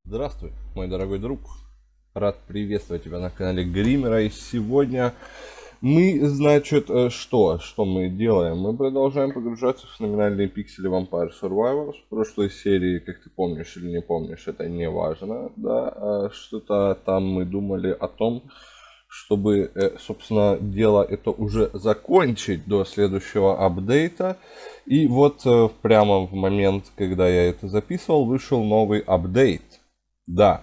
Здравствуй, мой дорогой друг. Рад приветствовать тебя на канале Гримера. И сегодня мы, значит, что мы делаем? Мы продолжаем погружаться в феноменальные пиксели Vampire Survivors. В прошлой серии, как ты помнишь или не помнишь, это не важно, да? Что-то там мы думали о том, чтобы, собственно, дело это уже закончить до следующего апдейта. И вот прямо в момент, когда я это записывал, вышел новый апдейт. Да.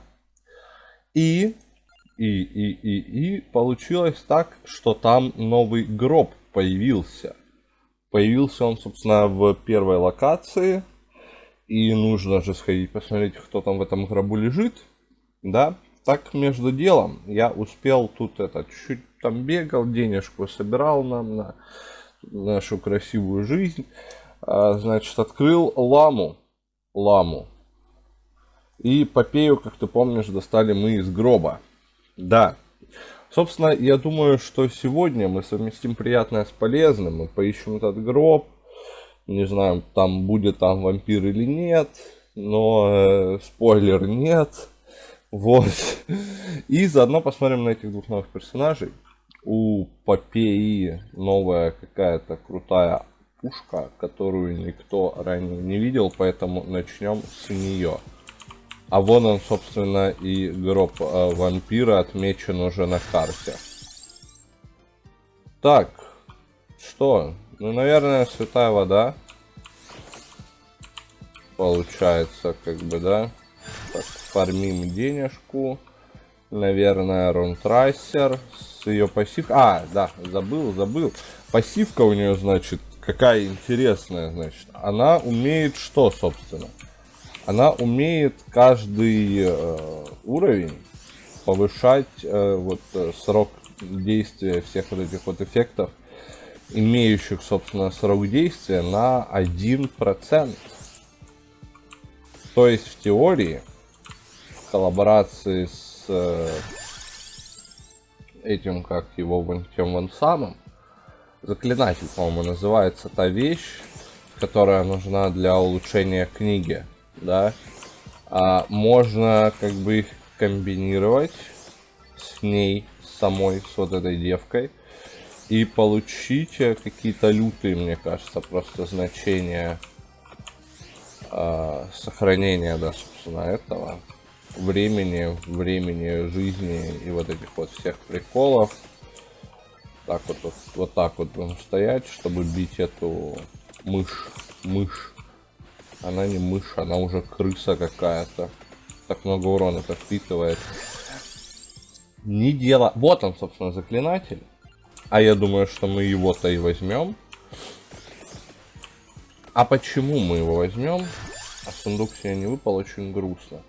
И получилось так, что там новый гроб появился. Появился он, собственно, в первой локации. И нужно же сходить посмотреть, кто там в этом гробу лежит. Да. Так, между делом, я успел тут чуть-чуть там бегал, денежку собирал нам на нашу красивую жизнь. Значит, открыл ламу. И Попею, как ты помнишь, достали мы из гроба. Да. Собственно, я думаю, что сегодня мы совместим приятное с полезным. Мы поищем этот гроб. Не знаю, там будет там вампир или нет. Но спойлер, нет. Вот. И заодно посмотрим на этих двух новых персонажей. У Попеи новая какая-то крутая пушка, которую никто ранее не видел. Поэтому начнем с нее. А вон он, собственно, и гроб вампира отмечен уже на карте. Так, что? Ну, наверное, святая вода. Получается, как бы, да. Так, фармим денежку. Наверное, Рунтрайсер с ее пассивкой. А, да, забыл. Пассивка у нее, значит, какая интересная, значит. Она умеет что, собственно? Она умеет каждый уровень повышать срок действия всех вот этих вот эффектов, имеющих, собственно, срок действия на 1%. То есть в теории, в коллаборации с этим, как его, тем вон самым, заклинатель, по-моему, называется та вещь, которая нужна для улучшения книги. Да, можно как бы их комбинировать с ней самой, с вот этой девкой, и получить какие-то лютые, мне кажется, просто значения сохранения, да, собственно, этого времени жизни и вот этих вот всех приколов. Так вот так вот будем стоять, чтобы бить эту мышь. Она не мышь, она уже крыса какая-то. Так много урона-то впитывает. Не дело... Вот он, собственно, заклинатель. А я думаю, что мы его-то и возьмем. А почему мы его возьмем? А сундук себе не выпал, очень грустно.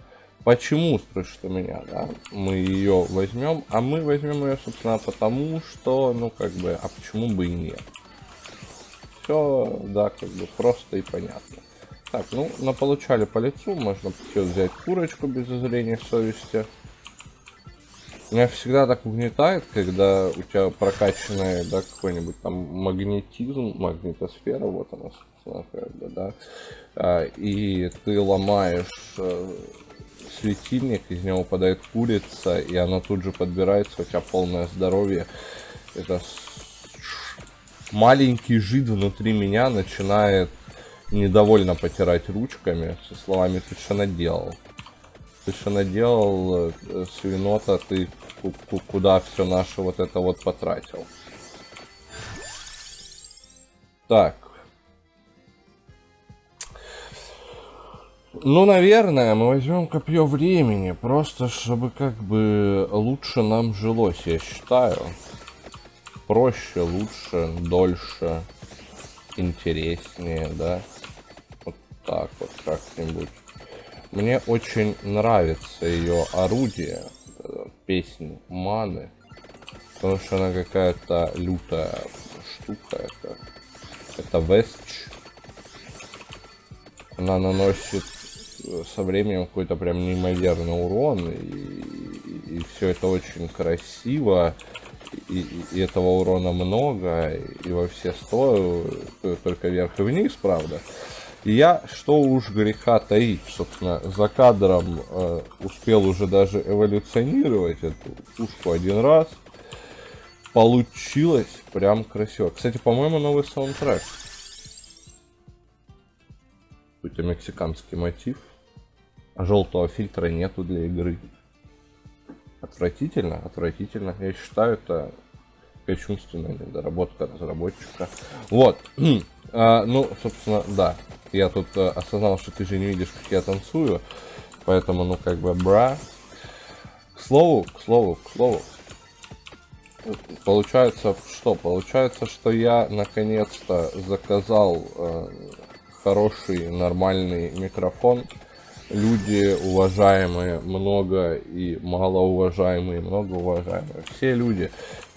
Почему, спросишь у меня, да? Мы ее возьмем. А мы возьмем ее, собственно, потому что, ну, как бы, а почему бы и нет? Все, да, как бы, просто и понятно. Так, ну, наполучали по лицу, можно взять курочку без зазрения совести. Меня всегда так угнетает, когда у тебя прокачанный, да, какой-нибудь там магнетизм, магнитосфера, вот она, собственно, как бы, да, и ты ломаешь светильник, из него выпадает курица, и она тут же подбирается, у тебя полное здоровье. Это маленький жид внутри меня начинает недовольно потирать ручками со словами: ты что наделал? Ты что наделал, свинота, ты куда все наше вот это вот потратил? Так. Ну, наверное, мы возьмем копье времени, просто чтобы как бы лучше нам жилось, я считаю. Проще, лучше, дольше, интереснее, да? Вот так вот как-нибудь. Мне очень нравится ее орудие, песня маны, потому что она какая-то лютая штука. Это Вестч. Она наносит со временем какой-то прям неимоверный урон, и все это очень красиво. и этого урона много, и во все стороны, только вверх и вниз, правда. И я, что уж греха таить, собственно, за кадром успел уже даже эволюционировать эту пушку один раз. Получилось прям красиво. Кстати, по-моему, новый саундтрек. Какой-то мексиканский мотив. А желтого фильтра нету для игры. Отвратительно, отвратительно. Я считаю, это кощунственная недоработка разработчика. Вот. Ну, собственно, да. Я тут осознал, что ты же не видишь, как я танцую. Поэтому, ну, как бы, бра. К слову. Получается, что? Получается, что я наконец-то заказал хороший, нормальный микрофон. Люди уважаемые, много и малоуважаемые, многоуважаемые. Все люди,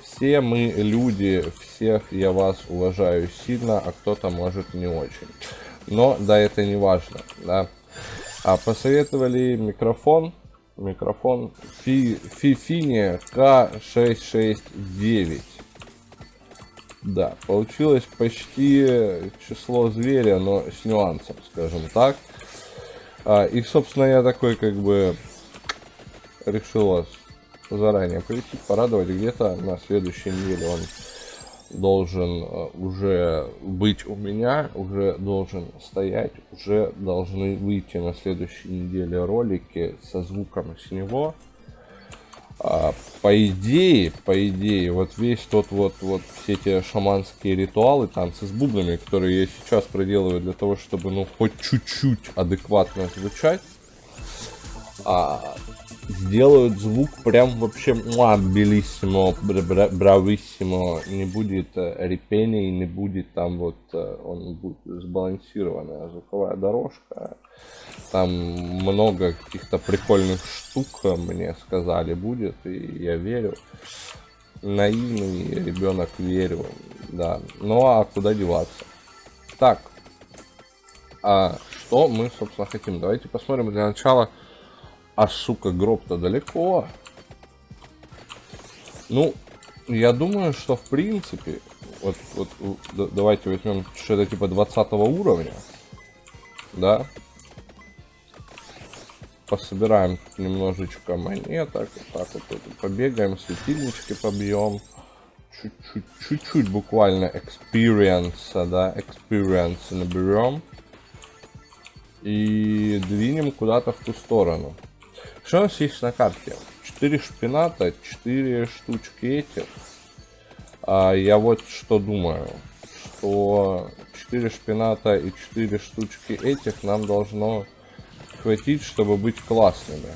все мы люди, всех я вас уважаю сильно, а кто-то может не очень. Но да, это не важно, да. А посоветовали микрофон Fifine K669. Да, получилось почти число зверя, но с нюансом, скажем так. И, собственно, я такой, как бы, решил вас заранее прийти, порадовать. Где-то на следующей неделе он должен уже быть у меня, уже должен стоять, уже должны выйти на следующей неделе ролики со звуком с него. По идее, вот весь тот вот все эти шаманские ритуалы, танцы с бубнами, которые я сейчас проделываю для того, чтобы, ну, хоть чуть-чуть адекватно звучать, сделают звук прям вообще белиссимо, брависсимо, не будет репений, не будет там вот, он будет сбалансированная звуковая дорожка. Там много каких-то прикольных штук, мне сказали, будет, и я верю. Наивный ребенок, верю, да. Ну а куда деваться? Так, что мы, собственно, хотим? Давайте посмотрим для начала. Сука, гроб-то далеко. Ну, я думаю, что в принципе, вот давайте возьмем что-то типа 20 уровня, да. Пособираем немножечко монеток, вот так вот побегаем, светильнички побьем, чуть-чуть буквально experience, да, experience наберем и двинем куда-то в ту сторону. Что у нас есть на карте? 4 шпината, 4 штучки этих. Я вот что думаю, что 4 шпината и 4 штучки этих нам должно хватить, чтобы быть классными.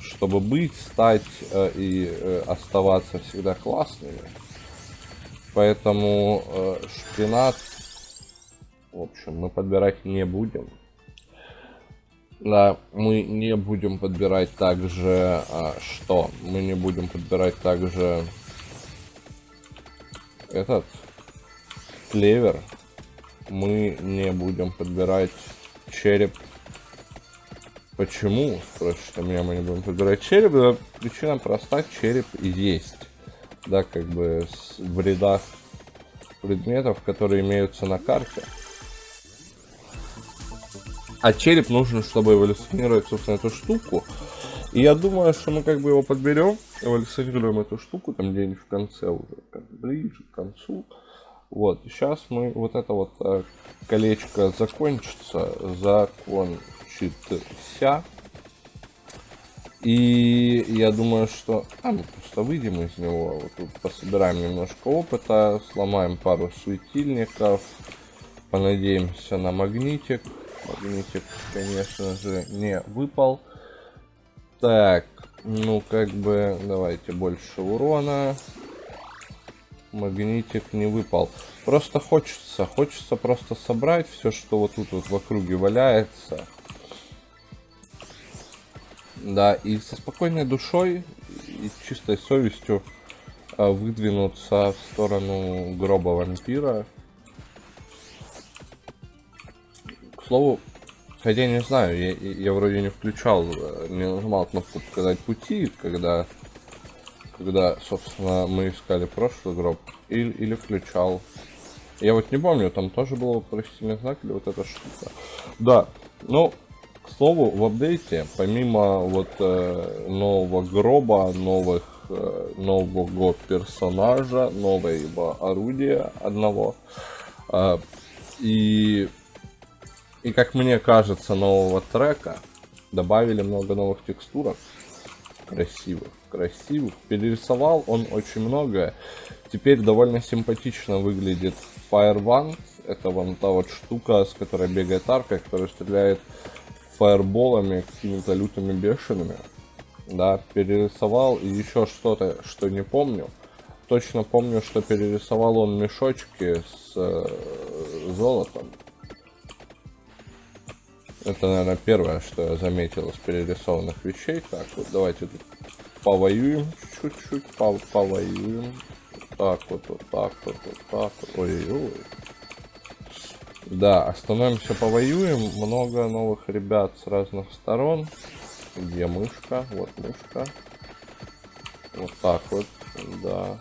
Чтобы быть, стать и оставаться всегда классными. Поэтому шпинат, в общем, мы подбирать не будем. Да, мы не будем подбирать также что? Мы не будем подбирать также этот клевер. Мы не будем подбирать череп. Почему? Спросите меня, мы не будем подбирать череп. Да, причина проста, череп есть. Да, как бы в рядах предметов, которые имеются на карте. А череп нужен, чтобы эволюционировать, собственно, эту штуку. И я думаю, что мы как бы его подберем, эволюционируем эту штуку, там где-нибудь в конце уже, как ближе к концу. Вот, сейчас мы вот это вот колечко закончится. И я думаю, что мы просто выйдем из него, вот тут пособираем немножко опыта, сломаем пару светильников, понадеемся на магнитик. Магнитик, конечно же, не выпал. Так, ну как бы давайте больше урона. Магнитик не выпал. Просто хочется просто собрать все, что вот тут вот в округе валяется. Да, и со спокойной душой и чистой совестью выдвинуться в сторону гроба вампира. К слову, хотя не знаю, я вроде не включал, не нажимал кнопку показать пути, когда когда, собственно, мы искали прошлый гроб, или включал. Я вот не помню, там тоже был вопросительный знак или вот эта штука. Да, ну, к слову, в апдейте, помимо вот нового гроба, нового персонажа, нового орудия одного, и как мне кажется, нового трека, добавили много новых текстурок. Красивых. Перерисовал он очень многое. Теперь довольно симпатично выглядит Firewand. Это вон та вот штука, с которой бегает арка, которая стреляет фаерболами какими-то лютыми бешеными. Да, перерисовал и еще что-то, что не помню. Точно помню, что перерисовал он мешочки с золотом. Это, наверное, первое, что я заметил из перерисованных вещей. Так, вот давайте тут повоюем чуть-чуть, повоюем. Так вот, вот так вот, вот так вот. Ой-ой-ой. Да, остановимся, повоюем. Много новых ребят с разных сторон. Где мышка? Вот мышка. Вот так вот, да.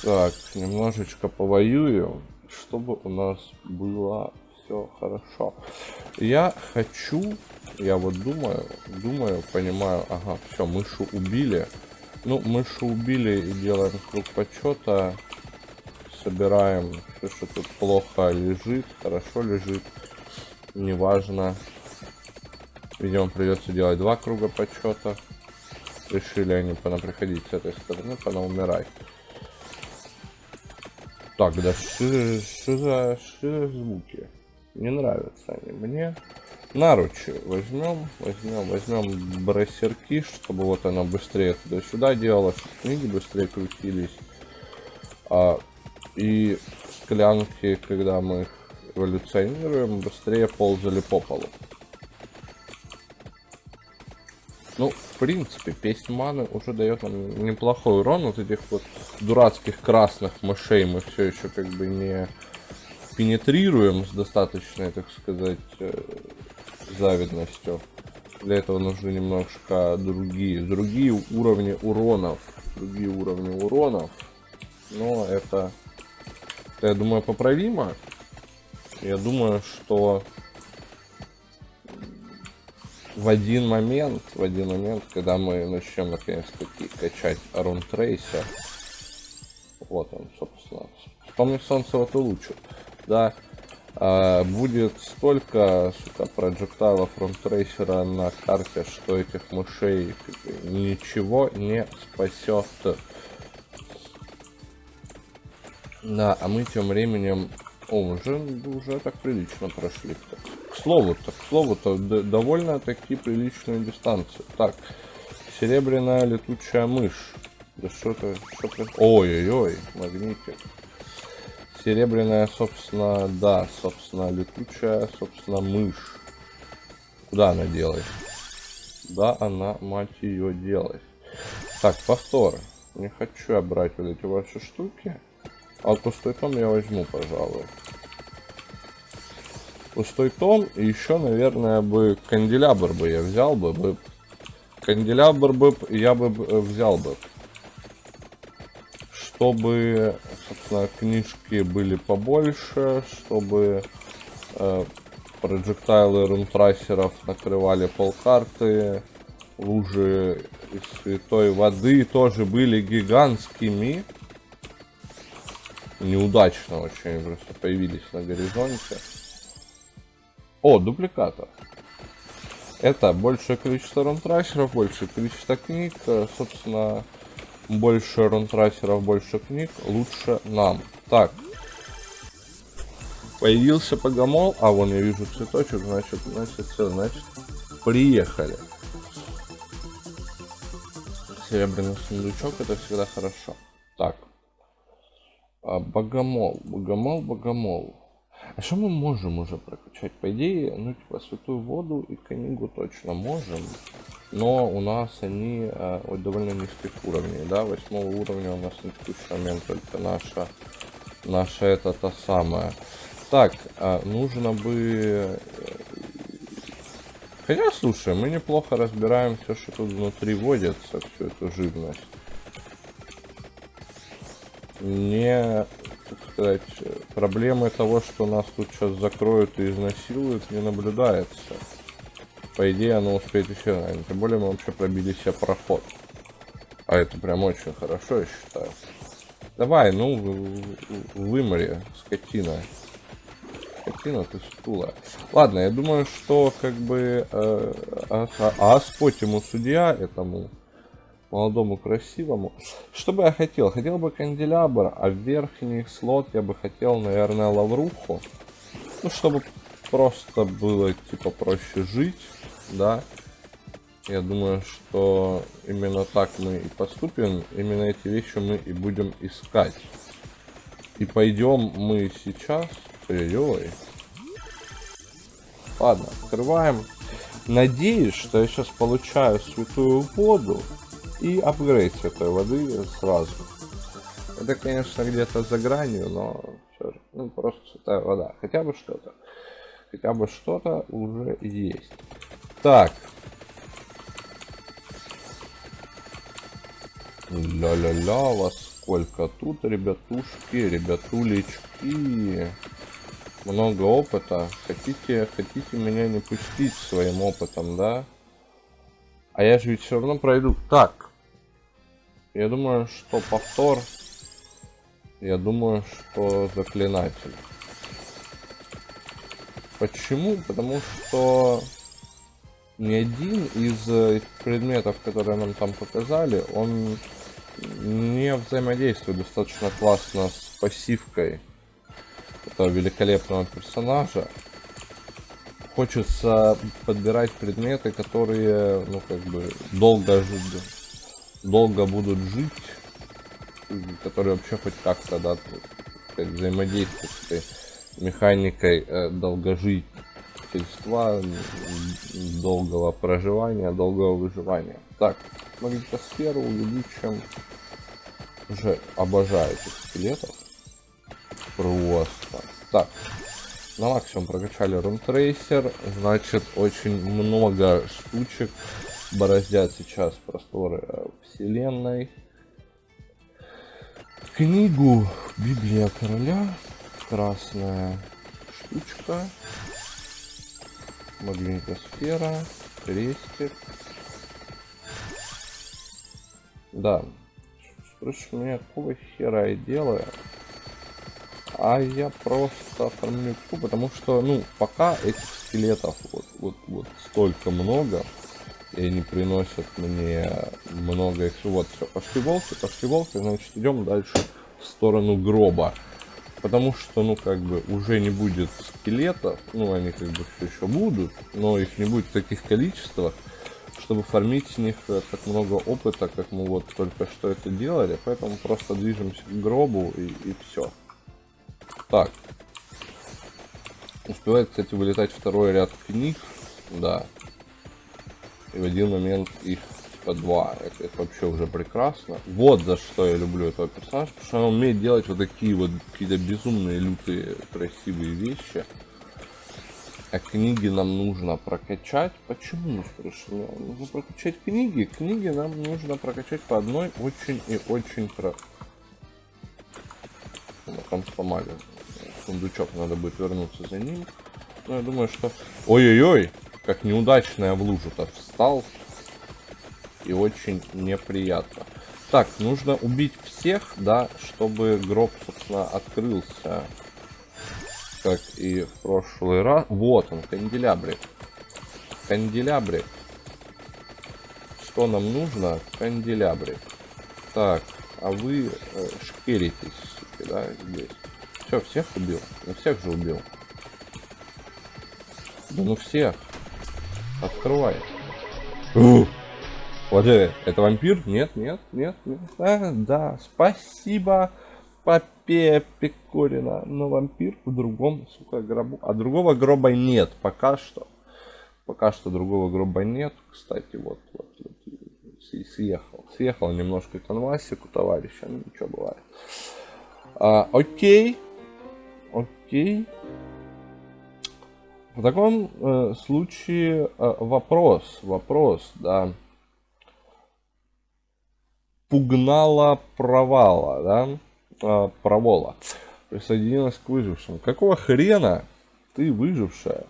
Так, немножечко повоюю, чтобы у нас было все хорошо. Я вот думаю, понимаю, ага, все, мышу убили. Ну, мышу убили и делаем круг почета. Собираем все, что тут плохо лежит, хорошо лежит, неважно. Видимо, придется делать 2 круга почета. Решили они приходить с этой стороны, умирать. Так, да что за звуки? Не нравятся они мне. Наручи возьмем брассерки, чтобы вот она быстрее туда-сюда делала, чтобы книги быстрее крутились. И склянки, когда мы их эволюционируем, быстрее ползали по полу. Ну, в принципе, песнь маны уже дает нам неплохой урон. Вот этих вот дурацких красных мышей мы все еще как бы не пенетрируем с достаточной, так сказать, завидностью. Для этого нужны немножко другие уровни уронов. Но это, я думаю, поправимо. Я думаю, что в один момент, когда мы начнем наконец-таки качать Рунтрейсер, вот он, собственно, вспомни солнце, вот и лучше, да, будет столько, сука, проджектайлов Рунтрейсера на карте, что этих мышей ничего не спасет. Да, а мы тем временем... уже так прилично прошли. К слову-то, довольно-таки приличную дистанцию. Так, серебряная летучая мышь. Да что-то... Ой-ой-ой, магнитик. Серебряная, собственно, да, летучая, мышь. Куда она делает? Да, она, мать ее, делает. Так, повтор. Не хочу я брать вот эти ваши штуки. А пустой том я возьму, пожалуй. Пустой том. И еще, наверное, канделябр бы я взял бы. Канделябр бы я бы взял бы. Чтобы, собственно, книжки были побольше. Чтобы проджектайлы рунтрайсеров накрывали полкарты. Лужи из святой воды тоже были гигантскими. Неудачно очень они просто появились на горизонте. О, дупликатор. Это большее количество рунтрайсеров, большее количество книг. Собственно, больше рунтрайсеров, больше книг, лучше нам. Так. Появился Богомол. А, вон я вижу цветочек, значит, все, значит, приехали. Серебряный сундучок, это всегда хорошо. Так. Богомол. А что мы можем уже прокачать? По идее, ну, типа, святую воду и книгу точно можем. Но у нас они довольно низких уровней, да? 8-го уровня у нас на текущий момент только наша это та самая. Так, нужно бы Хотя, слушай, мы неплохо разбираем все, что тут внутри водится, всю эту живность. Не, так сказать, проблемы того, что нас тут сейчас закроют и изнасилуют, не наблюдается. По идее, оно успеет еще ранее. Тем более мы вообще пробили себе проход. А это прям очень хорошо, я считаю. Давай, ну, вымори, скотина. Скотина, ты стула. Ладно, я думаю, что как бы Аспот ему судья, этому молодому красивому. Что бы я хотел? Хотел бы канделябр, а в верхний слот я бы хотел, наверное, лавруху. Ну, чтобы просто было, типа, проще жить, да. Я думаю, что именно так мы и поступим. Именно эти вещи мы и будем искать. И пойдем мы сейчас... Ой-ой-ой. Ладно, открываем. Надеюсь, что я сейчас получаю святую воду и апгрейд святой воды сразу. Это, конечно, где-то за гранью, но все же, ну, просто святая вода. Хотя бы что-то. Хотя бы что-то уже есть. Так. Ля-ля-ля, вас сколько тут, ребятушки, ребятулечки. Много опыта. Хотите меня не пустить своим опытом, да? А я же ведь все равно пройду. Так. Я думаю, что повтор. Я думаю, что заклинатель. Почему? Потому что ни один из предметов, которые нам там показали, он не взаимодействует достаточно классно с пассивкой этого великолепного персонажа. Хочется подбирать предметы, которые, ну, как бы, долго будут жить, которые вообще хоть как-то, да, взаимодействуют с этой механикой долгожительства, долгого проживания, долгого выживания. Так, магнитосферу увеличим. Уже обожаю этих скелетов. Просто. Так, на максимум прокачали рунтрейсер, значит, очень много штучек бороздят сейчас просторы вселенной. Книгу Библия Короля, красная штучка, магнитосфера, крестик. Да, спросишь меня, какого хера я делаю? А я просто оформлю, потому что, ну, пока этих скелетов вот столько много, и они приносят мне много их. Вот, все, пошли волки, значит, идем дальше в сторону гроба. Потому что, ну, как бы, уже не будет скелетов, ну, они как бы все еще будут, но их не будет в таких количествах, чтобы фармить с них так много опыта, как мы вот только что это делали. Поэтому просто движемся к гробу и все. Так. Успевает, кстати, вылетать второй ряд книг, да. И в один момент их типа два. Это вообще уже прекрасно. Вот за что я люблю этого персонажа, потому что он умеет делать вот такие вот какие-то безумные, лютые, красивые вещи. А книги нам нужно прокачать. Почему, спрашиваю? Нужно прокачать книги. Книги нам нужно прокачать по одной очень и очень там сломали. Сундучок, надо будет вернуться за ним. Но я думаю, что... Ой-ой-ой! Как неудачно я в лужу-то встал. И очень неприятно. Так, нужно убить всех, да, чтобы гроб, собственно, открылся. Как и в прошлый раз. Вот он, канделябрик. Канделябрик. Что нам нужно? Канделябрик. Так, а вы шкеритесь, суки, да, здесь. Все, всех убил? Ну всех же убил. Да ну всех. Открывай. Вот это вампир? Нет. Да, спасибо, Попея Пекорина. Но вампир в другом, сука, гробу. А другого гроба нет, пока что. Пока что другого гроба нет. Кстати, вот съехал немножко канвасик у товарища. Ну, ничего, бывает. Окей. В таком случае вопрос, да. Пугнала провала, да? Провола. Присоединилась к выжившим. Какого хрена ты выжившая?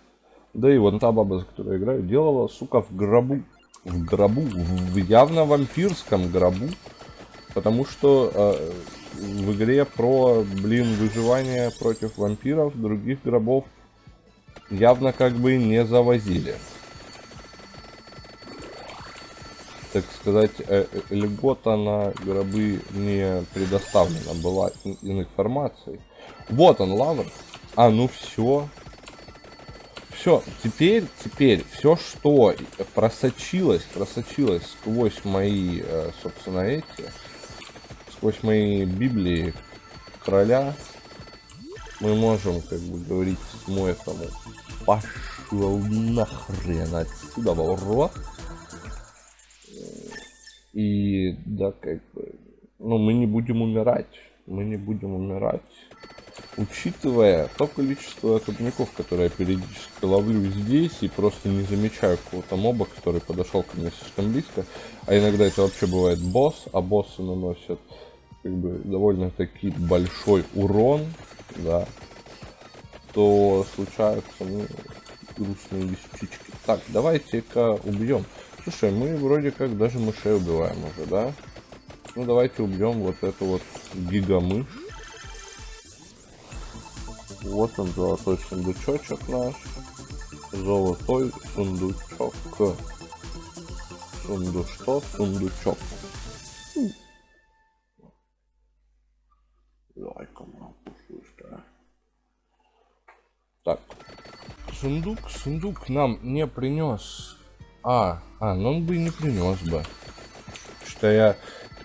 Да и вон та баба, за которую я играю, делала, сука, в гробу. В гробу. В явно вампирском гробу. Потому что в игре про, блин, выживание против вампиров других гробов явно как бы не завозили. Так сказать, льгота на гробы не предоставлена была информацией. Вот он, лавр. А, ну все. Все, теперь все, что просочилось сквозь мои, собственно, сквозь мои библии короля, мы можем, как бы говорить, ему этому: пошел нахрен отсюда, ворот. И да, как бы, ну, мы не будем умирать. Учитывая то количество особняков, которые я периодически ловлю здесь, и просто не замечаю какого-то моба, который подошел ко мне слишком близко. А иногда это вообще бывает босс, а боссы наносят как бы довольно-таки большой урон, да, то случаются, ну, грустные вещички. Так, давайте-ка убьем. Слушай, мы вроде как даже мышей убиваем уже, да? Ну, давайте убьем вот эту вот гигамышь. Вот он, золотой сундучочек наш. Золотой сундучок. Сундучок. Давай-ка, пушка. Так. Сундук нам не принес. Ну он бы и не принес бы.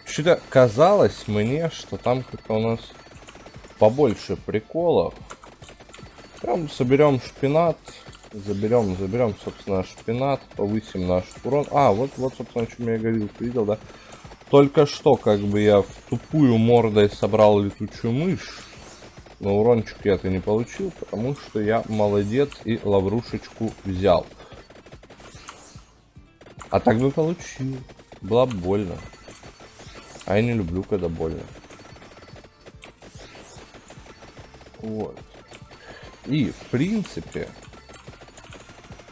Что-то казалось мне, что там как-то у нас побольше приколов. Прям соберем шпинат. Заберем, собственно, шпинат. Повысим наш урон. Вот, собственно, о чем я говорил. Ты видел, да? Только что, как бы, я в тупую мордой собрал летучую мышь. Но урончик я-то не получил, потому что я молодец и лаврушечку взял. А так бы получил. Было больно. А я не люблю, когда больно. Вот. И, в принципе,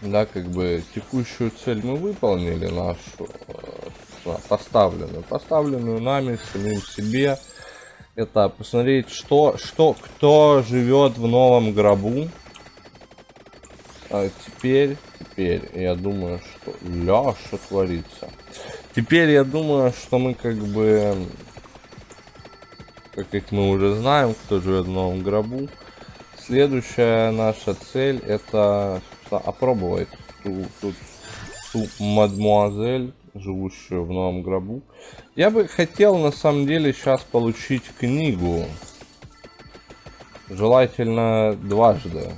да, как бы текущую цель мы выполнили, нашу поставленную нами, самим себе. Это посмотреть, кто живет в новом гробу. Теперь я думаю, что что творится. Теперь я думаю, что мы как бы, как мы уже знаем, кто живет в новом гробу. Следующая наша цель — это опробовать ту мадмуазель, живущую в новом гробу. Я бы хотел на самом деле сейчас получить книгу. Желательно дважды.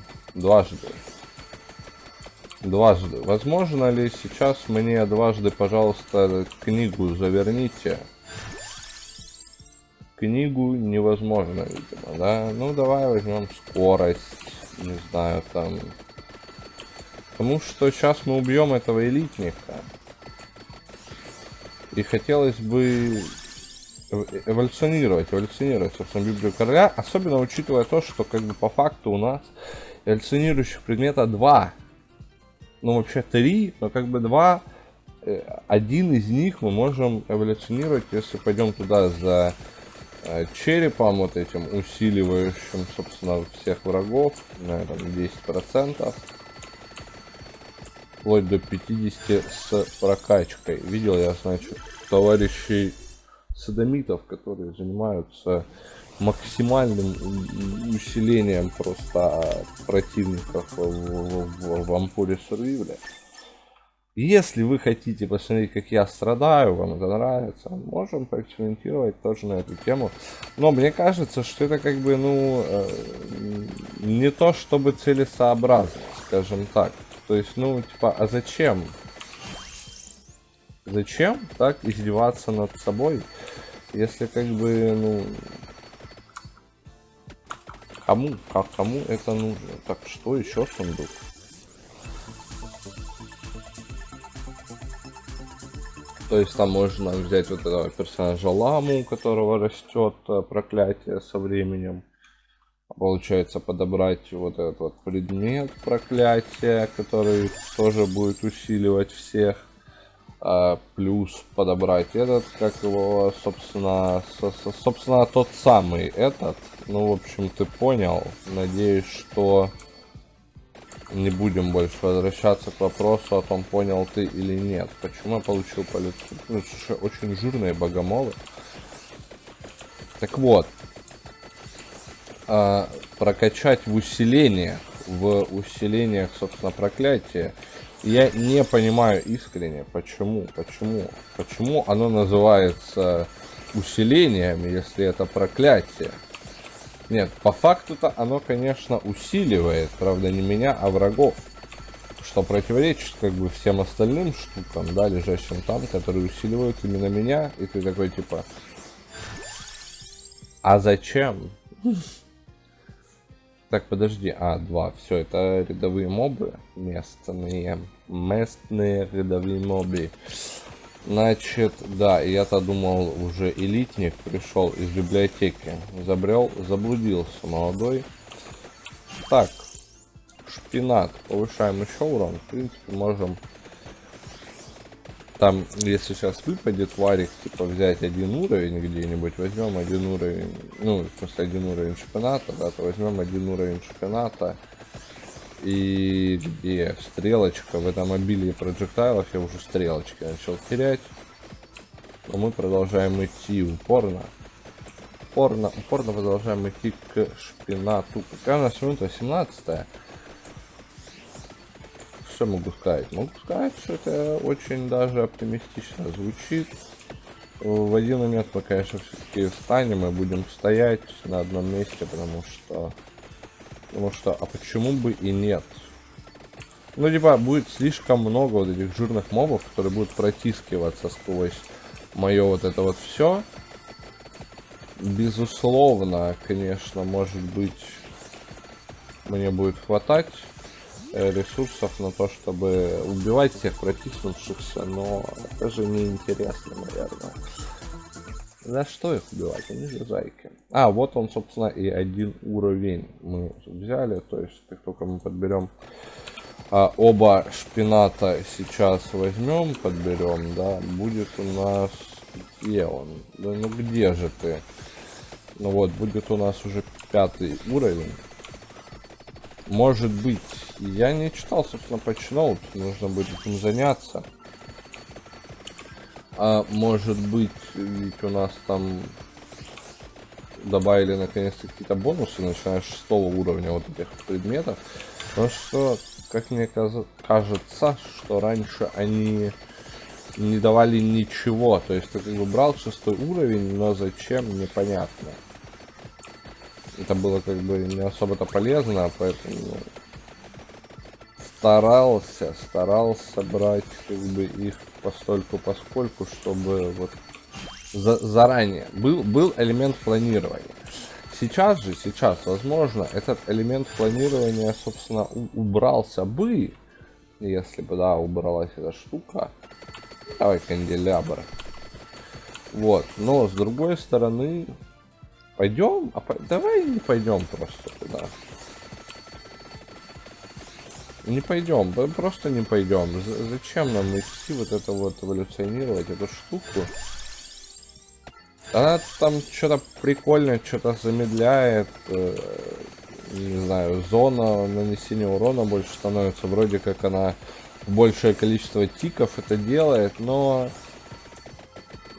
Возможно ли сейчас мне дважды, пожалуйста, книгу заверните? Книгу невозможно, видимо, да? Ну, давай возьмем скорость, не знаю, там. Потому что сейчас мы убьем этого элитника. И хотелось бы эволюционировать, собственно, Библию Короля. Особенно учитывая то, что, как бы, по факту у нас эволюционирующих предмета 2. Ну, вообще 3, но как бы 2. Один из них мы можем эволюционировать, если пойдем туда за черепом, вот этим усиливающим, собственно, всех врагов, на этом 10%. Вплоть до 50 с прокачкой. Видел я, значит, товарищей садомитов, которые занимаются максимальным усилением просто противников в ампуре Сурвивля. Если вы хотите посмотреть, как я страдаю, вам это нравится, можем поэкспериментировать тоже на эту тему. Но мне кажется, что это как бы, ну, не то чтобы целесообразно, скажем так. То есть, ну, типа, а зачем? Зачем так издеваться над собой, если как бы, ну, кому это нужно? Так, что еще сундук? То есть там можно взять вот этого персонажа ламу, у которого растет проклятие со временем. Получается подобрать вот этот вот предмет проклятия, который тоже будет усиливать всех. Плюс подобрать этот, как его, собственно, собственно, тот самый этот. Ну, в общем, ты понял. Надеюсь, что не будем больше возвращаться к вопросу о том, понял ты или нет. Почему я получил по лицу? Ну, очень жирные богомолы. Так вот. Прокачать в усилениях, собственно, проклятия. Я не понимаю искренне, почему оно называется усилением, если это проклятие. Нет, по факту-то оно, конечно, усиливает, правда, не меня, а врагов. Что противоречит, как бы, всем остальным штукам, да, лежащим там, которые усиливают именно меня. И ты такой, типа, а зачем? Так, подожди, 2, все, это рядовые мобы, местные рядовые мобы. Значит, да, я-то думал, уже элитник пришел из библиотеки, заблудился молодой. Так, шпинат, повышаем еще урон, в принципе, можем... Там, если сейчас выпадет варик, типа, взять один уровень где-нибудь, возьмем один уровень, ну, просто один уровень шпината, да, то возьмем один уровень шпината. И где стрелочка в этом обилии проджектайлов, я уже стрелочки начал терять. Но мы продолжаем идти упорно. Упорно продолжаем идти к шпинату. Какая у нас минута? 17-я. Что могу сказать? Могу сказать, что это очень даже оптимистично звучит. В один момент мы, конечно, все-таки встанем и будем стоять на одном месте, потому что, а почему бы и нет? Ну, либо будет слишком много вот этих жирных мобов, которые будут протискиваться сквозь мое вот это вот все. Безусловно, конечно, может быть, мне будет хватать ресурсов на то, чтобы убивать всех протиснувшихся, но это же неинтересно, наверное. За что их убивать? Они же зайки. Вот он, собственно, и один уровень мы взяли. То есть, как только мы подберем оба шпината сейчас возьмем, подберем, да, будет у нас... Где он? Да ну где же ты? Ну вот, будет у нас уже 5-й уровень. Может быть, я не читал, собственно, патчноут, нужно будет этим заняться. Может быть, ведь у нас там добавили наконец-то какие-то бонусы, начиная с 6 уровня вот этих предметов. Потому что, как мне кажется, что раньше они не давали ничего. То есть ты как бы брал 6 уровень, но зачем, непонятно. Это было как бы не особо-то полезно, поэтому старался брать как бы их постольку-поскольку, чтобы вот заранее был элемент планирования. Сейчас, возможно, этот элемент планирования, собственно, убрался бы, если бы, да, убралась эта штука. Давай канделябр. Вот, но с другой стороны, пойдем, давай не пойдем просто туда. Не пойдем, просто не пойдем. Зачем нам идти вот это вот эволюционировать эту штуку? Она там что-то прикольное, что-то замедляет. Не знаю, зона нанесения урона больше становится. Вроде как она большее количество тиков это делает, но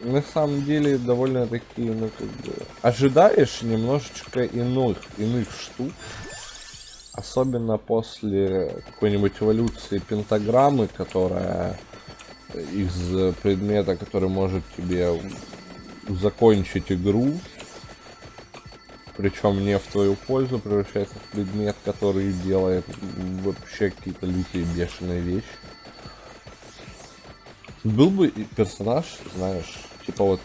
на самом деле довольно-таки, ну, как бы, ожидаешь немножечко иных штук. Особенно после какой-нибудь эволюции пентаграммы, которая из предмета, который может тебе закончить игру, причем не в твою пользу, превращается в предмет, который делает вообще какие-то лютые бешеные вещи. Был бы персонаж, знаешь, типа вот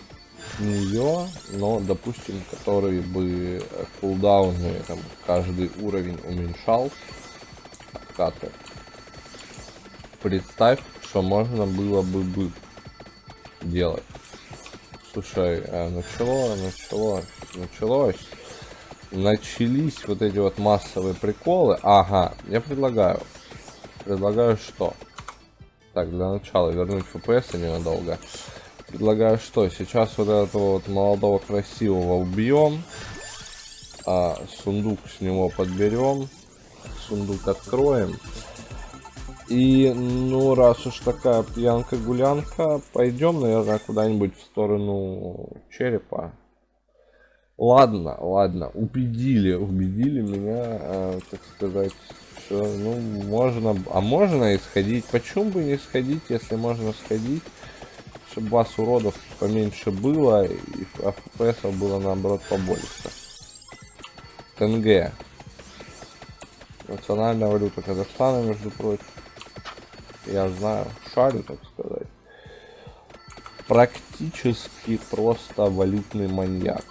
нее, но, допустим, который бы кулдауны там каждый уровень уменьшал откаты. Представь, что можно было бы делать. Слушай, начались вот эти вот массовые приколы. Ага, я предлагаю что? Так, для начала вернуть FPS ненадолго. Предлагаю что? Сейчас вот этого вот молодого красивого убьем. Сундук с него подберем. Сундук откроем. И, ну, раз уж такая пьянка-гулянка, пойдем, наверное, куда-нибудь в сторону черепа. Ладно, убедили меня, так сказать, что, ну, можно исходить. Почему бы не сходить, если можно сходить, чтобы вас, уродов, поменьше было, и FPS было, наоборот, побольше. ТНГ. Национальная валюта Казахстана, между прочим. Я знаю, шарю, так сказать. Практически просто валютный маньяк.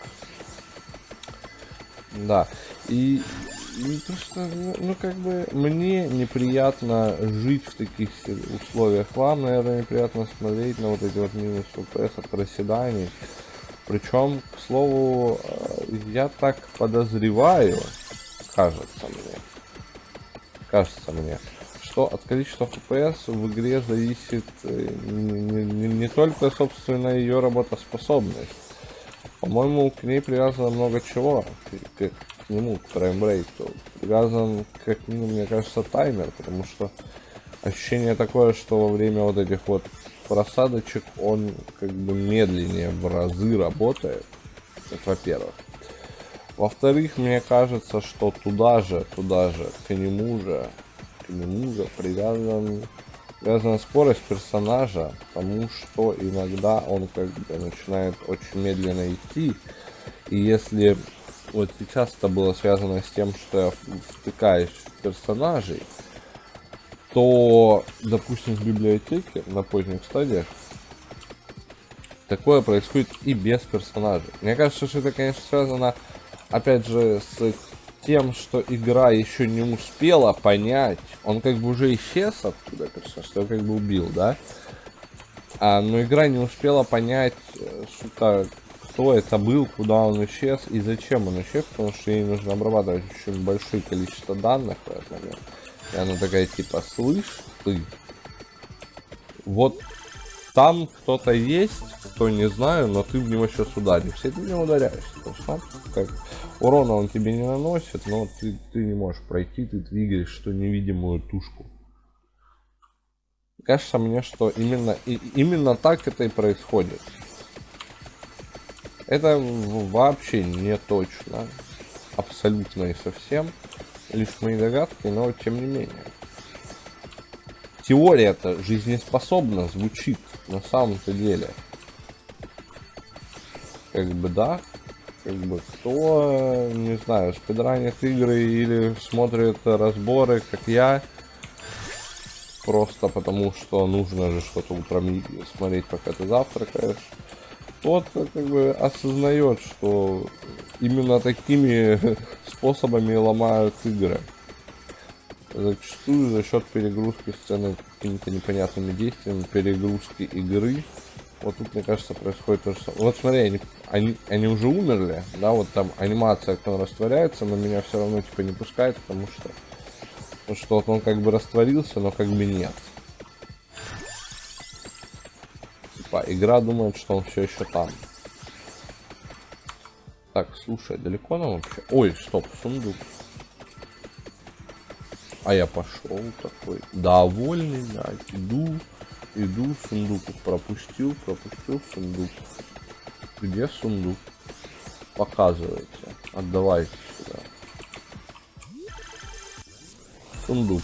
Да. И просто, ну, как бы, мне неприятно жить в таких условиях. Вам, наверное, неприятно смотреть на вот эти вот минус FPS от проседаний. Причем, к слову, я так подозреваю, кажется мне, что от количества FPS в игре зависит не только, собственно, ее работоспособность. По-моему, к ней привязано много чего, к нему, к фреймрейту. Привязан, как минимум, мне кажется, таймер, потому что ощущение такое, что во время вот этих вот просадочек он как бы медленнее в разы работает, это во-первых. Во-вторых, мне кажется, что туда же, к нему же привязана скорость персонажа, потому что иногда он как бы начинает очень медленно идти. И если вот сейчас это было связано с тем, что я втыкаюсь в персонажей, то, допустим, в библиотеке на поздних стадиях такое происходит и без персонажей. Мне кажется, что это, конечно, связано, опять же, с тем, что игра еще не успела понять. Он как бы уже исчез оттуда, персонаж, что его как бы убил, да? Но игра не успела понять, сука, кто это был, куда он исчез и зачем он исчез, потому что ей нужно обрабатывать очень большое количество данных в этот момент. И она такая, типа, слышь, ты, вот там кто-то есть, кто не знаю, но ты в него сейчас ударишься, и ты не ударяешься. То есть, как, урона он тебе не наносит, но ты не можешь пройти, ты двигаешь что невидимую тушку. Кажется мне, что именно так это и происходит. Это вообще не точно, абсолютно и совсем, лишь мои догадки, но тем не менее. Теория-то жизнеспособна звучит на самом-то деле. Как бы да, как бы кто, не знаю, спидранит игры или смотрит разборы, как я, просто потому что нужно же что-то утром смотреть, пока ты завтракаешь, тот как бы осознает, что именно такими способами ломают игры. Зачастую за счет перегрузки сцены какими-то непонятными действиями, перегрузки игры. Вот тут, мне кажется, происходит то же самое. Вот смотри, они уже умерли, да, вот там анимация, как он растворяется, но меня все равно типа не пускает, потому что вот он как бы растворился, но как бы нет. Типа игра думает, что он все еще там. Так, слушай, далеко нам вообще? Ой, стоп, сундук. А я пошел такой, довольный, блядь, иду, сундук пропустил сундук. Где сундук? Показывается. Отдавайте сюда. Сундук.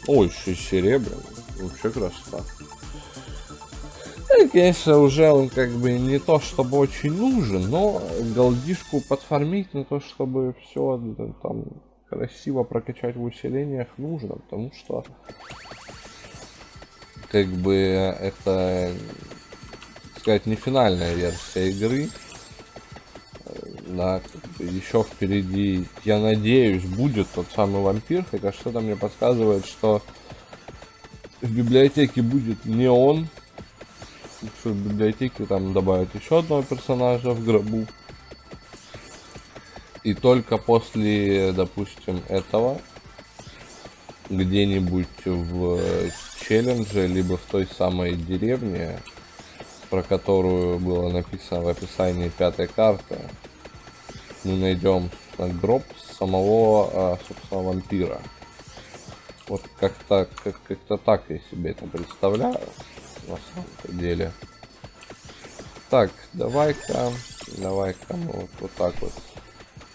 Ой, еще серебряный. Вообще красота. И, конечно, уже он как бы не то чтобы очень нужен, но голдишку подформить на то, чтобы все там красиво прокачать в усилениях нужно, потому что как бы это, так сказать, не финальная версия игры. Да, как бы еще впереди, я надеюсь, будет тот самый вампир, хотя что-то мне подсказывает, что в библиотеке будет не он, в библиотеке там добавить еще одного персонажа в гробу. И только после, допустим, этого где-нибудь в челлендже, либо в той самой деревне, про которую было написано в описании 5-й карты, мы найдем гроб самого, собственно, вампира. Вот как-то так я себе это представляю, на самом деле. Так, давай-ка мы вот так вот,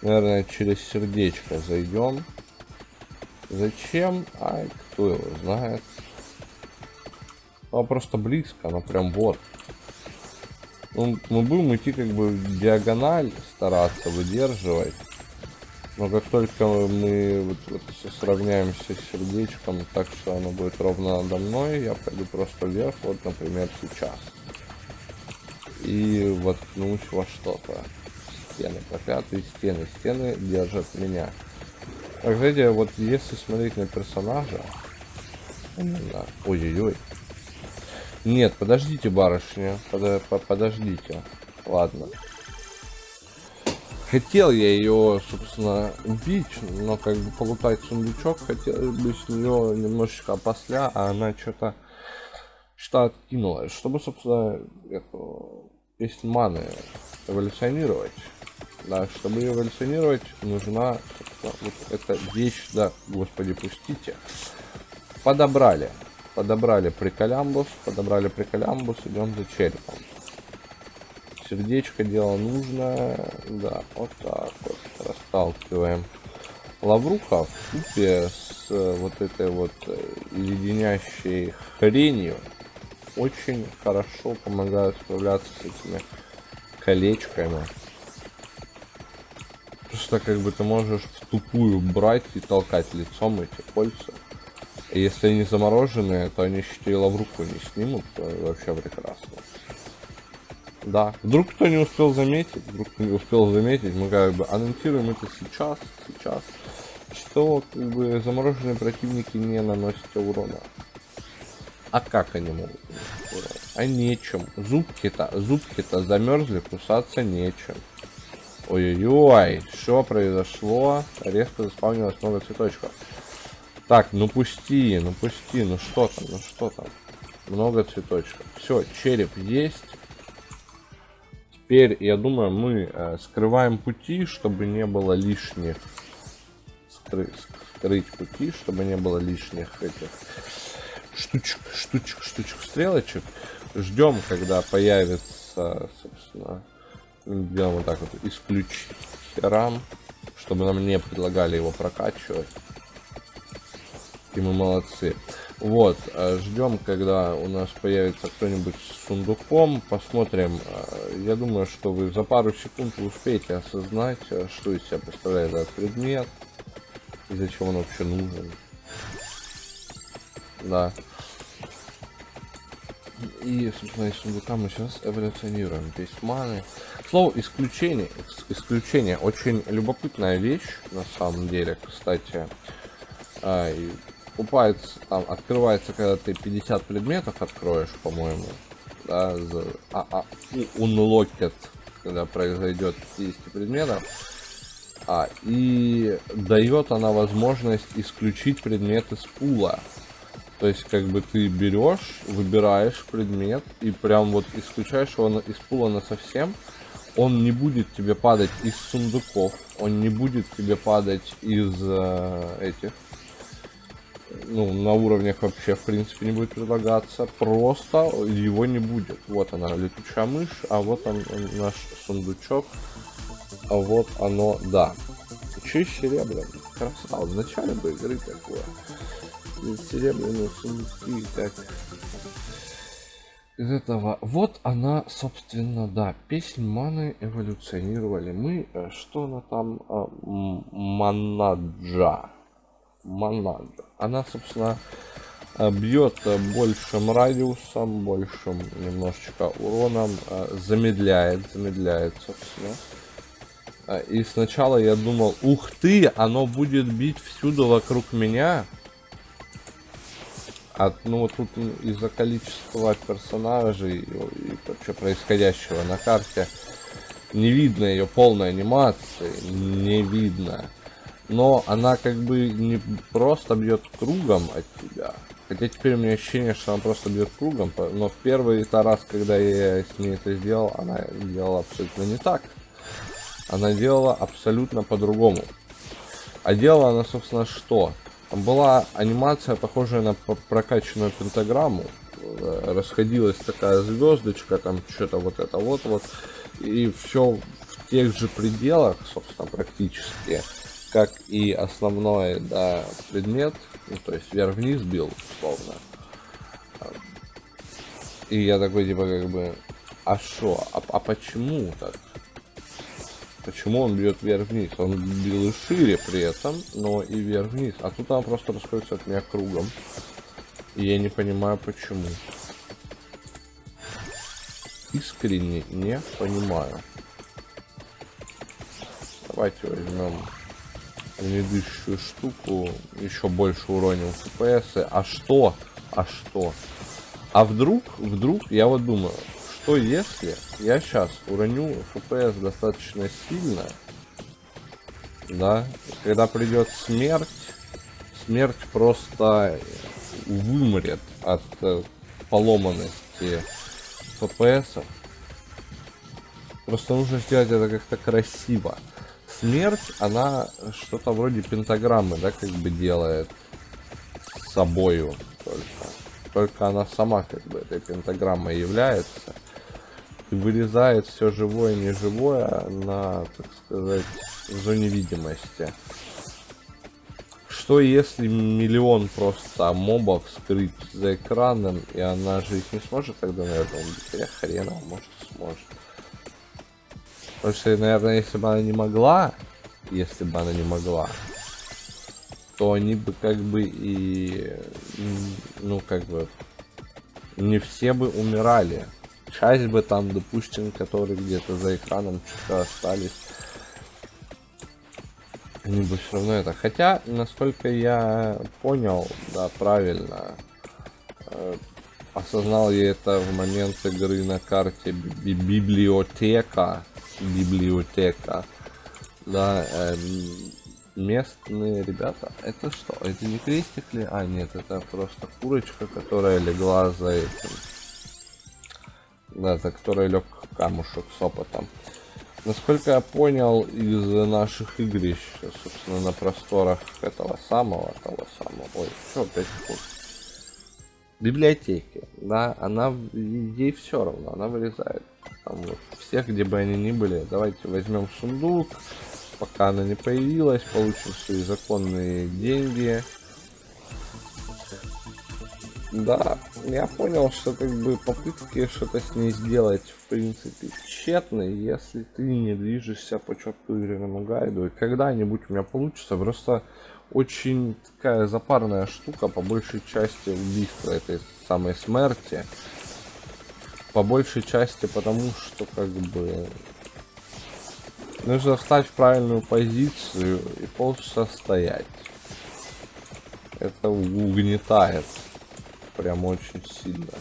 наверное, через сердечко зайдем. Зачем? Ай, кто его знает. Ну, просто близко, оно прям вот. Ну, мы будем идти как бы в диагональ, стараться выдерживать. Но как только мы вот сравняемся с сердечком так, что оно будет ровно надо мной, я пойду просто вверх, вот, например, сейчас. И воткнусь во что-то. Стены, проклятые стены. Стены держат меня. Так, знаете, вот если смотреть на персонажа... Ой-ой-ой. Нет, подождите, барышня. Подождите. Ладно. Хотел я ее, собственно, убить, но как бы полутать сундучок, хотел бы с нее немножечко опосля, а она что-то откинулась. Чтобы, собственно, эту песнь маны эволюционировать. Да, чтобы ее эволюционировать, нужна, собственно, вот эта вещь, да, господи, пустите. Подобрали приколямбус, идем за черепом. Сердечко дело нужное, да, вот так вот расталкиваем. Лавруха в купе с вот этой вот леденящей хренью очень хорошо помогают справляться с этими колечками. Просто как бы ты можешь в тупую брать и толкать лицом эти кольца. И если они замороженные, то они еще и лавруку не снимут, то вообще прекрасно. Да, вдруг кто не успел заметить, мы как бы анонсируем это сейчас, что как бы замороженные противники не наносят урона. А как они могут наносить урон? А нечем. Зубки-то замерзли, кусаться нечем. Ой-ой-ой, что произошло? Резко заспавнилось много цветочков. Так, ну пусти, ну что там? Много цветочков. Все, череп есть. Теперь, я думаю, мы скрываем пути, чтобы не было лишних... Скрыть пути, чтобы не было лишних этих штучек, стрелочек. Ждем, когда появится, собственно, делаем вот так вот, исключить херам, чтобы нам не предлагали его прокачивать. И мы молодцы. Вот, ждем, когда у нас появится кто-нибудь с сундуком, посмотрим. Я думаю, что вы за пару секунд успеете осознать, что из себя представляет этот предмет и зачем он вообще нужен. Да. И, собственно, из сундука мы сейчас эволюционируем. Здесь маны. Слово исключение. Очень любопытная вещь, на самом деле, кстати. Покупается, там, открывается, когда ты 50 предметов откроешь, по-моему. Да, unlocked, когда произойдет 50 предметов. И дает она возможность исключить предмет из пула. То есть, как бы ты берешь, выбираешь предмет и прям вот исключаешь его из пула насовсем. Он не будет тебе падать из сундуков, он не будет тебе падать из этих, ну, на уровнях вообще, в принципе, не будет предлагаться. Просто его не будет. Вот она, летучая мышь, а вот он наш сундучок. А вот оно, да. Еще серебряный. Красава. В начале бы игры такое. Серебряные сундуки, так. Из этого. Вот она, собственно, да. Песнь маны эволюционировали. Мы, что она там? Манаджа. Она, собственно, бьет большим радиусом, большим немножечко уроном, замедляет, собственно. И сначала я думал, ух ты, оно будет бить всюду вокруг меня. Ну вот тут из-за количества персонажей и вообще происходящего на карте не видно ее полной анимации, не видно. Но она как бы не просто бьет кругом от тебя. Хотя теперь у меня ощущение, что она просто бьет кругом. Но в первый раз, когда я с ней это сделал, она делала абсолютно не так. Она делала абсолютно по-другому. А делала она, собственно, что? Там была анимация, похожая на прокачанную пентаграмму. Расходилась такая звездочка, там что-то вот это вот. И все в тех же пределах, собственно, практически, как и основной, да, предмет. Ну, то есть вверх-вниз бил, условно. И я такой, типа, как бы, а шо? А почему так? Почему он бьет вверх-вниз? Он бил и шире при этом, но и вверх-вниз. А тут она просто расходится от меня кругом. И я не понимаю, почему. Искренне не понимаю. Давайте возьмем предыдущую штуку. Еще больше уроним FPS. А что? А что? А вдруг, я вот думаю, что если я сейчас уроню FPS достаточно сильно, да, когда придет смерть просто вымрет от поломанности FPS. Просто нужно сделать это как-то красиво. Смерть, она что-то вроде пентаграммы, да, как бы делает с собою только она сама как бы этой пентаграммой является и вырезает все живое и неживое на, так сказать, зоне видимости. Что если миллион просто мобов скрыть за экраном, и она же их не сможет тогда, наверное, убить? Я хрена, может, сможет. Потому что, наверное, если бы она не могла, то они бы как бы и, ну, как бы, не все бы умирали. Часть бы там, допустим, которые где-то за экраном что-то остались, они бы все равно это. Хотя, насколько я понял, да, правильно, осознал я это в момент игры на карте библиотека, да, местные ребята, это что? Это не крестик ли? А, нет, это просто курочка, которая легла за этим. Да, за которой лег камушек с опытом. Насколько я понял из наших игрищ, собственно, на просторах того самого, ой, что опять хуй. Библиотеки, да, ей все равно, она вырезает. Там вот всех, где бы они ни были, давайте возьмем сундук, пока она не появилась, получим свои законные деньги. Да, я понял, что как бы попытки что-то с ней сделать в принципе тщетны, если ты не движешься по четко игренному гайду. И когда-нибудь у меня получится, просто очень такая запарная штука, по большей части убийства этой самой смерти. По большей части потому, что как бы нужно встать в правильную позицию и полчаса стоять. Это угнетает. Прям очень сильно.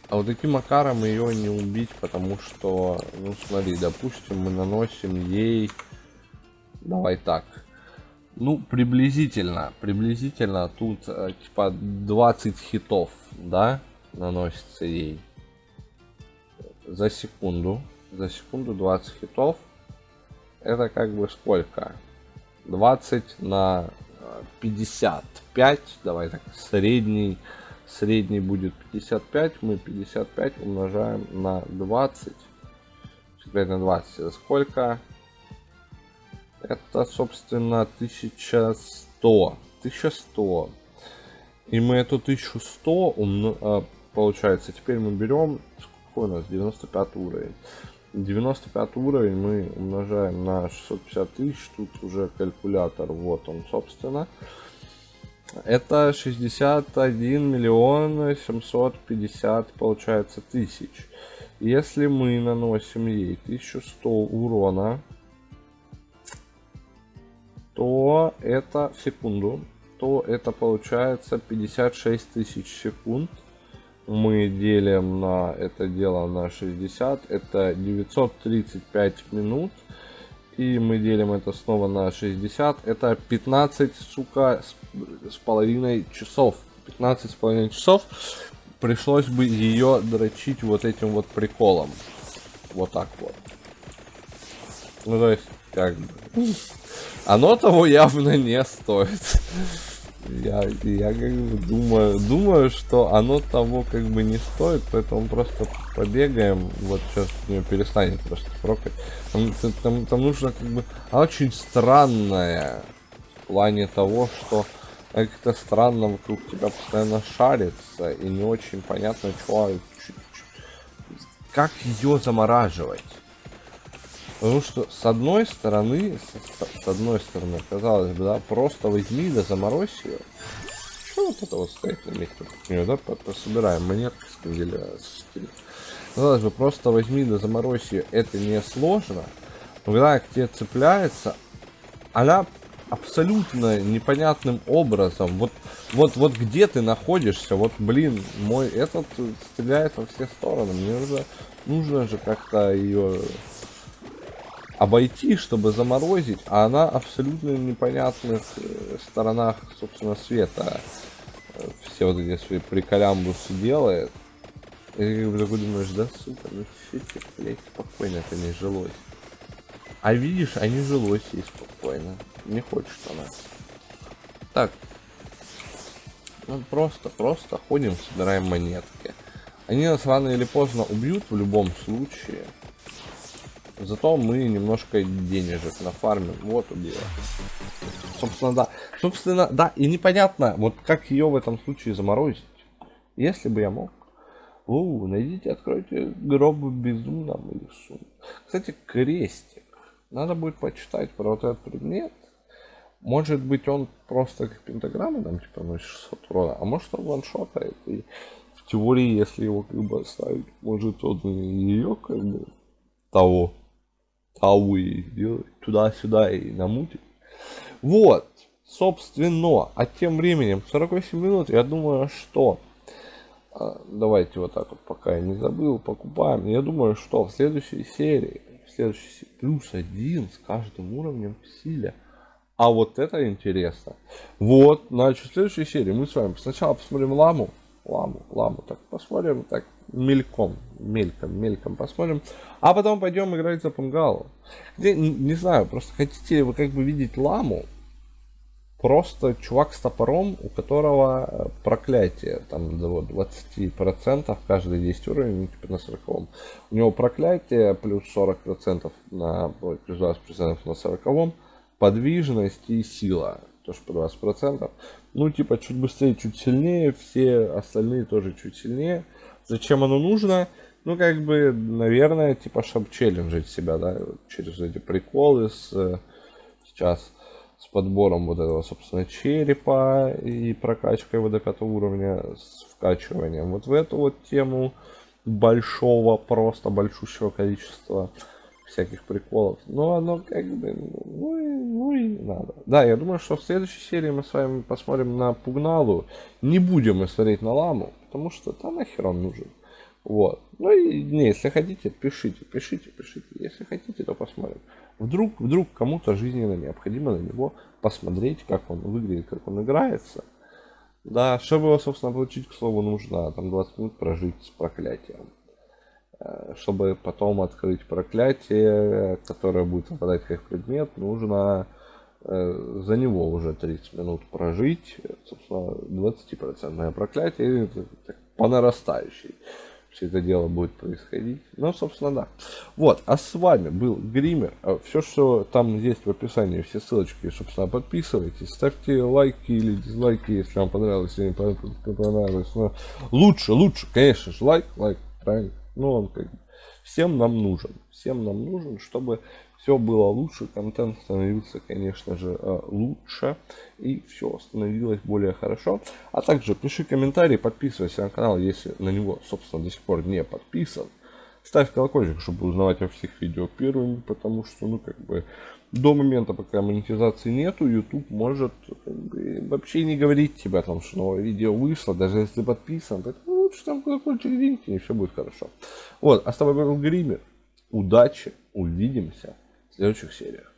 А вот таким макаром ее не убить, потому что, ну смотри, допустим, мы наносим ей, давай так, ну приблизительно тут типа 20 хитов, да, наносится ей за секунду 20 хитов. Это как бы сколько? 20 на 55, давай так, средний будет 55, мы 55 умножаем на 20, 5 на 20, это сколько? Это, собственно, 1100, и мы эту 1100 получается, теперь мы берем, сколько у нас, 95 уровень. 95 уровень мы умножаем на 650 тысяч, тут уже калькулятор, вот он, собственно. Это 61 миллион 750, получается, тысяч. Если мы наносим ей 1100 урона, то это в секунду, то это получается 56 тысяч секунд. Мы делим на это дело на 60, это 935 минут. И мы делим это снова на 60, это 15, сука, с половиной часов. 15 с половиной часов пришлось бы ее дрочить вот этим вот приколом. Вот так вот. Ну, то есть, как бы, оно того явно не стоит. Я как бы думаю, что оно того как бы не стоит, поэтому просто побегаем. Вот сейчас у нее перестанет просто прокать. Там нужно как бы... Она очень странная в плане того, что как-то странно вокруг тебя постоянно шарится, и не очень понятно, как ее замораживать. Потому что с одной стороны, казалось бы, да, просто возьми да заморозь ее. Что вот это вот стоит на месте? Да, пособираем монетки с неделя. Казалось бы, просто возьми да заморозь ее, это не сложно. Но когда к тебе цепляется, она абсолютно непонятным образом. Вот где ты находишься, вот, блин, мой этот стреляет во все стороны. Мне нужно же как-то ее обойти, чтобы заморозить, а она абсолютно непонятных сторонах, собственно, света все вот эти свои приколямбусы делает. И ты как бы такой думаешь, да сука, ну че тебе, блять, спокойно это не жилось. А видишь, а не жилось ей спокойно. Не хочет она. Так. Ну просто ходим, собираем монетки. Они нас рано или поздно убьют в любом случае. Зато мы немножко денежек нафармим. Вот убила. Собственно, да. И непонятно, вот как ее в этом случае заморозить. Если бы я мог. Найдите, откройте гроб в безумном лесу. Кстати, крестик. Надо будет почитать про вот этот предмет. Может быть, он просто как пентаграмма нам типа носит 600 урона. А может, он ваншотает. И в теории, если его как бы оставить, может он и ее как бы того и делать туда-сюда и намутить. Вот, собственно, а тем временем 48 минут, я думаю, что давайте вот так вот, пока я не забыл, покупаем. Я думаю, что в следующей серии +1 с каждым уровнем в силе. А вот это интересно. Вот, значит, в следующей серии мы с вами сначала посмотрим ламу, так посмотрим, так мельком посмотрим, а потом пойдем играть за Пунгалу. Не знаю, просто хотите вы как бы видеть ламу, просто чувак с топором, у которого проклятие, там до 20% каждые 10 уровней, типа на 40-м. У него проклятие плюс 40% плюс 20% на 40-м, подвижность и сила, тоже по 20%. Ну, типа, чуть быстрее, чуть сильнее, все остальные тоже чуть сильнее. Зачем оно нужно? Ну, как бы, наверное, типа, чтобы челленджить себя, да, через эти приколы сейчас с подбором вот этого, собственно, черепа и прокачкой вот до 5 уровня, с вкачиванием вот в эту вот тему просто большущего количества всяких приколов. Но оно как бы, ну и не надо. Да, я думаю, что в следующей серии мы с вами посмотрим на Пугналу. Не будем мы смотреть на ламу, потому что там нахер он нужен. Вот. Ну и не, если хотите, пишите. Если хотите, то посмотрим. Вдруг кому-то жизненно необходимо на него посмотреть, как он выглядит, как он играется. Да, чтобы его, собственно, получить, к слову, нужно там 20 минут прожить с проклятием. Чтобы потом открыть проклятие, которое будет выпадать как предмет, нужно за него уже 30 минут прожить. Собственно, 20% проклятие по нарастающей. Все это дело будет происходить. Ну, собственно, да. Вот, а с вами был Гример. Все, что там есть в описании, все ссылочки, собственно, подписывайтесь, ставьте лайки или дизлайки, если вам понравилось или не понравилось. Но лучше, конечно же, лайк, правильно. Ну, он как бы всем нам нужен, чтобы все было лучше, контент становился, конечно же, лучше, и все становилось более хорошо. А также пиши комментарий, подписывайся на канал, если на него, собственно, до сих пор не подписан. Ставь колокольчик, чтобы узнавать о всех видео первыми, потому что, ну, как бы, до момента, пока монетизации нету, YouTube может как бы, вообще не говорить тебе о том, что новое видео вышло, даже если ты подписан, поэтому лучше там колокольчик двиньте, и все будет хорошо. Вот, а с тобой был Гример. Удачи, увидимся в следующих сериях.